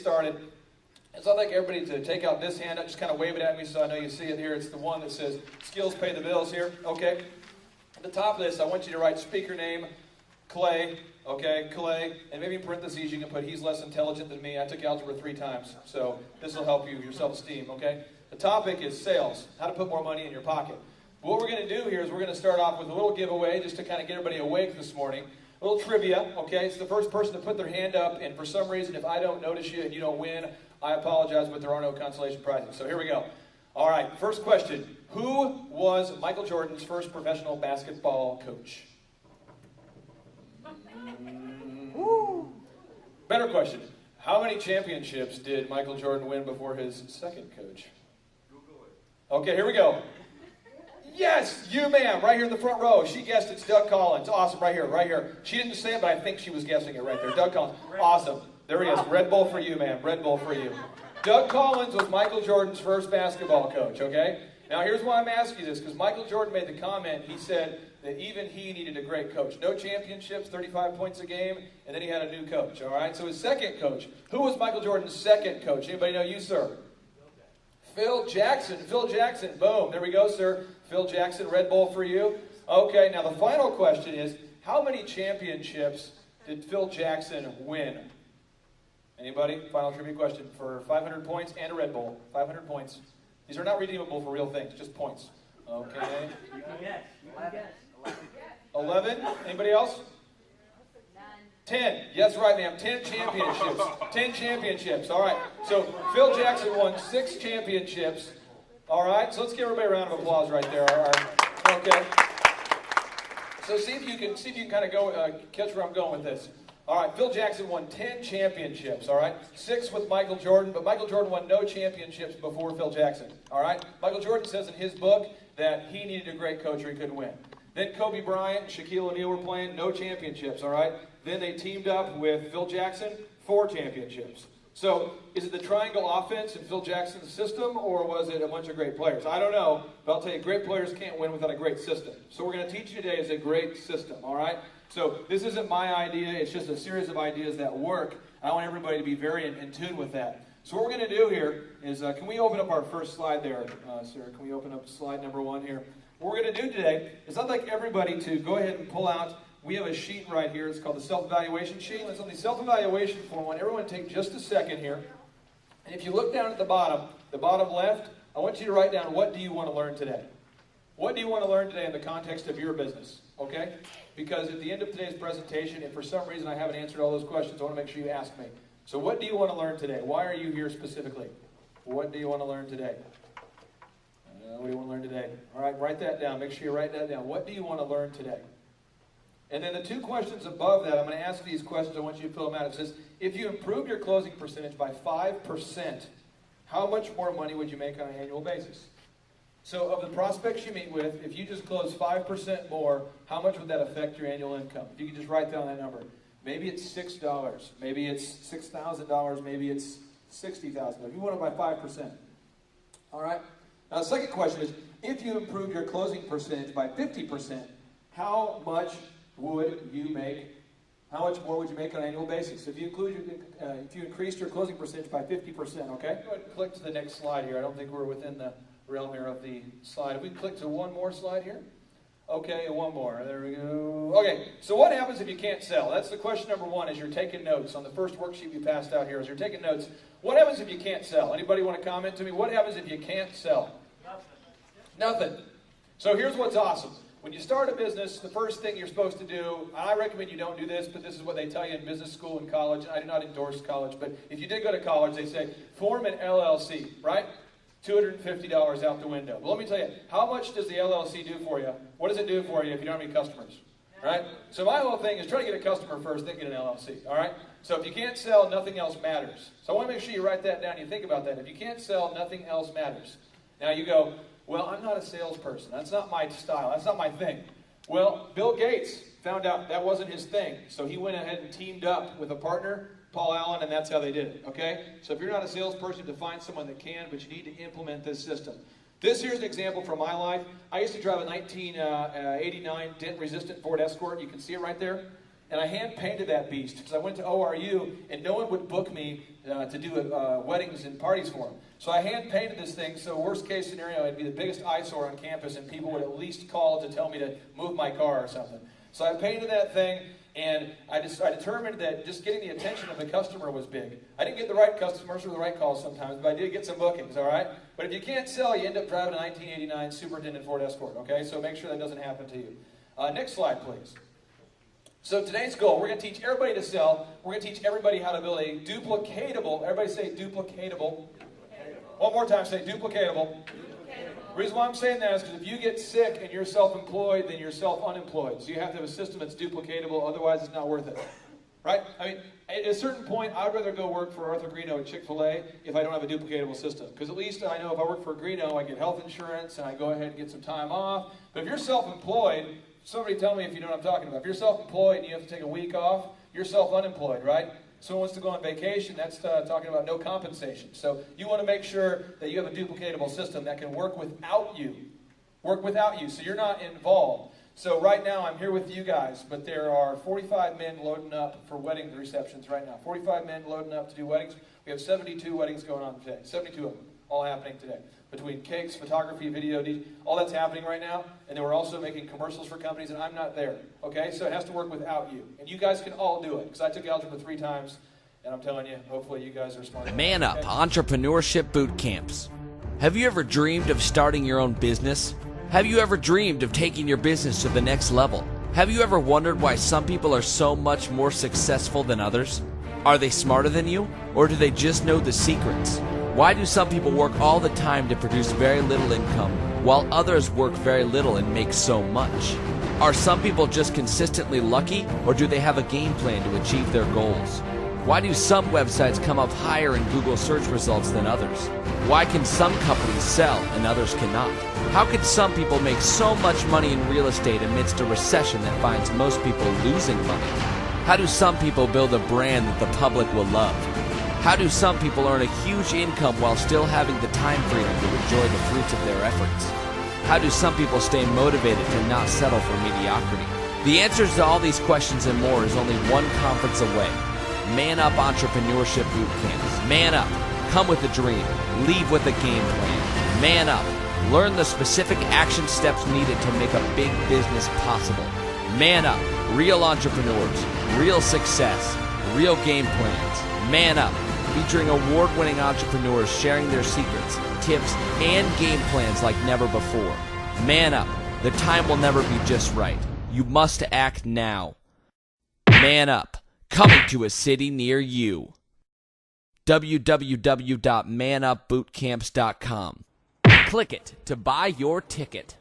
started, I'd like everybody to take out this handout, just kind of wave it at me so I know you see it here. It's the one that says skills pay the bills here, okay? At the top of this, I want you to write speaker name, Clay, okay, Clay, and maybe in parentheses you can put he's less intelligent than me. I took algebra 3 times, so this will help you, your self-esteem, okay? The topic is sales, how to put more money in your pocket. But what we're going to do here is we're going to start off with a little giveaway just to kind of get everybody awake this morning. A little trivia, okay? It's the first person to put their hand up, and for some reason, if I don't notice you and you don't win, I apologize, but there are no consolation prizes. So here we go. All right, first question. Who was Michael Jordan's first professional basketball coach? Better question. How many championships did Michael Jordan win before his second coach? Google it. Okay, here we go. Yes, you ma'am, right here in the front row. She guessed it's Doug Collins. Awesome, right here, right here. She didn't say it, but I think she was guessing it right there. Doug Collins. Awesome. There he is. Red Bull for you, ma'am. Red Bull for you. Doug Collins was Michael Jordan's first basketball coach, okay? Now, here's why I'm asking you this, because Michael Jordan made the comment, he said that even he needed a great coach. No championships, 35 points a game, and then he had a new coach, all right? So his second coach, who was Michael Jordan's second coach? Anybody know? You, sir? Phil Jackson. Phil Jackson. Boom. There we go, sir. Phil Jackson, Red Bull for you. Okay, now the final question is, how many championships did Phil Jackson win? Anybody? Final trivia question for 500 points and a Red Bull. 500 points. These are not redeemable for real things, just points. Okay. You can guess. 11. Anybody else? 10. Yes, right, ma'am. 10 championships. 10 championships. All right. So Phil Jackson won 6 championships. All right. So let's give everybody a round of applause right there. All right. Okay. So see if you can kind of go catch where I'm going with this. All right. Phil Jackson won 10 championships. All right. 6 with Michael Jordan, but Michael Jordan won no championships before Phil Jackson. All right. Michael Jordan says in his book that he needed a great coach or he couldn't win. Then Kobe Bryant and Shaquille O'Neal were playing, no championships, all right? Then they teamed up with Phil Jackson, 4 championships. So is it the triangle offense in Phil Jackson's system, or was it a bunch of great players? I don't know, but I'll tell you, great players can't win without a great system. So we're going to teach you today is a great system, all right? So this isn't my idea. It's just a series of ideas that work. I want everybody to be very in tune with that. So what we're going to do here is, can we open up our first slide there, sir? Can we open up slide number 1 here? What we're going to do today is I'd like everybody to go ahead and pull out, we have a sheet right here. It's called the self-evaluation sheet. It's on the self-evaluation form. I want everyone to take just a second here. And if you look down at the bottom left, I want you to write down, what do you want to learn today? What do you want to learn today in the context of your business? Okay? Because at the end of today's presentation, if for some reason I haven't answered all those questions, I want to make sure you ask me. So what do you want to learn today? Why are you here specifically? What do you want to learn today? What do you want to learn today? All right, write that down. Make sure you write that down. What do you want to learn today? And then the 2 questions above that, I'm going to ask these questions. I want you to fill them out. It says, if you improved your closing percentage by 5%, how much more money would you make on an annual basis? So of the prospects you meet with, if you just close 5% more, how much would that affect your annual income? If you could just write down that number. Maybe it's $6. Maybe it's $6,000. Maybe it's $60,000. If you want it by 5%. All right? Now, the second question is, if you improve your closing percentage by 50%, how much would you make? How much more would you make on an annual basis? If you increased your closing percentage by 50%, okay? Go ahead and click to the next slide here. I don't think we're within the realm here of the slide. If we click to one more slide here. Okay, one more. There we go. Okay, so what happens if you can't sell? That's the question number 1 as you're taking notes on the first worksheet we passed out here. As you're taking notes, what happens if you can't sell? Anybody want to comment to me? What happens if you can't sell? Nothing. So here's what's awesome. When you start a business, the first thing you're supposed to do, I recommend you don't do this, but this is what they tell you in business school and college. I do not endorse college, but if you did go to college, they say, form an LLC, right? $250 out the window. Well, let me tell you, how much does the LLC do for you? What does it do for you if you don't have any customers? Right? So my whole thing is try to get a customer first, then get an LLC. All right? So if you can't sell, nothing else matters. So I want to make sure you write that down and you think about that. If you can't sell, nothing else matters. Now you go, well, I'm not a salesperson. That's not my style. That's not my thing. Well, Bill Gates found out that wasn't his thing. So he went ahead and teamed up with a partner, Paul Allen, and that's how they did it, okay? So if you're not a salesperson, you have to find someone that can, but you need to implement this system. This here's an example from my life. I used to drive a 1989 dent-resistant Ford Escort. You can see it right there. And I hand-painted that beast because I went to ORU and no one would book me to do weddings and parties for them. So I hand-painted this thing, so worst case scenario, it'd be the biggest eyesore on campus and people would at least call to tell me to move my car or something. So I painted that thing, and I determined that just getting the attention of the customer was big. I didn't get the right customers or the right calls sometimes, but I did get some bookings, all right? But if you can't sell, you end up driving a 1989 Superintendent Ford Escort, okay? So make sure that doesn't happen to you. Next slide, please. So today's goal, we're going to teach everybody to sell. We're going to teach everybody how to build a duplicatable. Everybody say duplicatable. One more time, say duplicatable. The reason why I'm saying that is because if you get sick and you're self-employed, then you're self-unemployed. So you have to have a system that's duplicatable, otherwise it's not worth it. Right? I mean, at a certain point, I'd rather go work for Arthur Greeno at Chick-fil-A if I don't have a duplicatable system. Because at least I know if I work for Greeno, I get health insurance and I go ahead and get some time off. But if you're self-employed, somebody tell me if you know what I'm talking about. If you're self-employed and you have to take a week off, you're self-unemployed, right? Someone wants to go on vacation, that's talking about no compensation. So you want to make sure that you have a duplicatable system that can work without you. Work without you, so you're not involved. So right now I'm here with you guys, but there are 45 men loading up for wedding receptions right now. 45 men loading up to do weddings. We have 72 weddings going on today. 72 of them, all happening today. Between cakes, photography, video, all that's happening right now. And then we're also making commercials for companies, and I'm not there. Okay? So it has to work without you. And you guys can all do it, because I took algebra 3 times, and I'm telling you, hopefully you guys are smart. ManUp Entrepreneurship Boot Camps. Have you ever dreamed of starting your own business? Have you ever dreamed of taking your business to the next level? Have you ever wondered why some people are so much more successful than others? Are they smarter than you, or do they just know the secrets? Why do some people work all the time to produce very little income, while others work very little and make so much? Are some people just consistently lucky, or do they have a game plan to achieve their goals? Why do some websites come up higher in Google search results than others? Why can some companies sell and others cannot? How can some people make so much money in real estate amidst a recession that finds most people losing money? How do some people build a brand that the public will love? How do some people earn a huge income while still having the time freedom to enjoy the fruits of their efforts? How do some people stay motivated to not settle for mediocrity? The answers to all these questions and more is only one conference away. ManUp Entrepreneurship Boot Camps. ManUp. Come with a dream. Leave with a game plan. ManUp. Learn the specific action steps needed to make a big business possible. ManUp. Real entrepreneurs. Real success. Real game plans. ManUp. Featuring award-winning entrepreneurs sharing their secrets, tips, and game plans like never before. ManUp. The time will never be just right. You must act now. ManUp. Coming to a city near you. www.manupbootcamps.com. Click it to buy your ticket.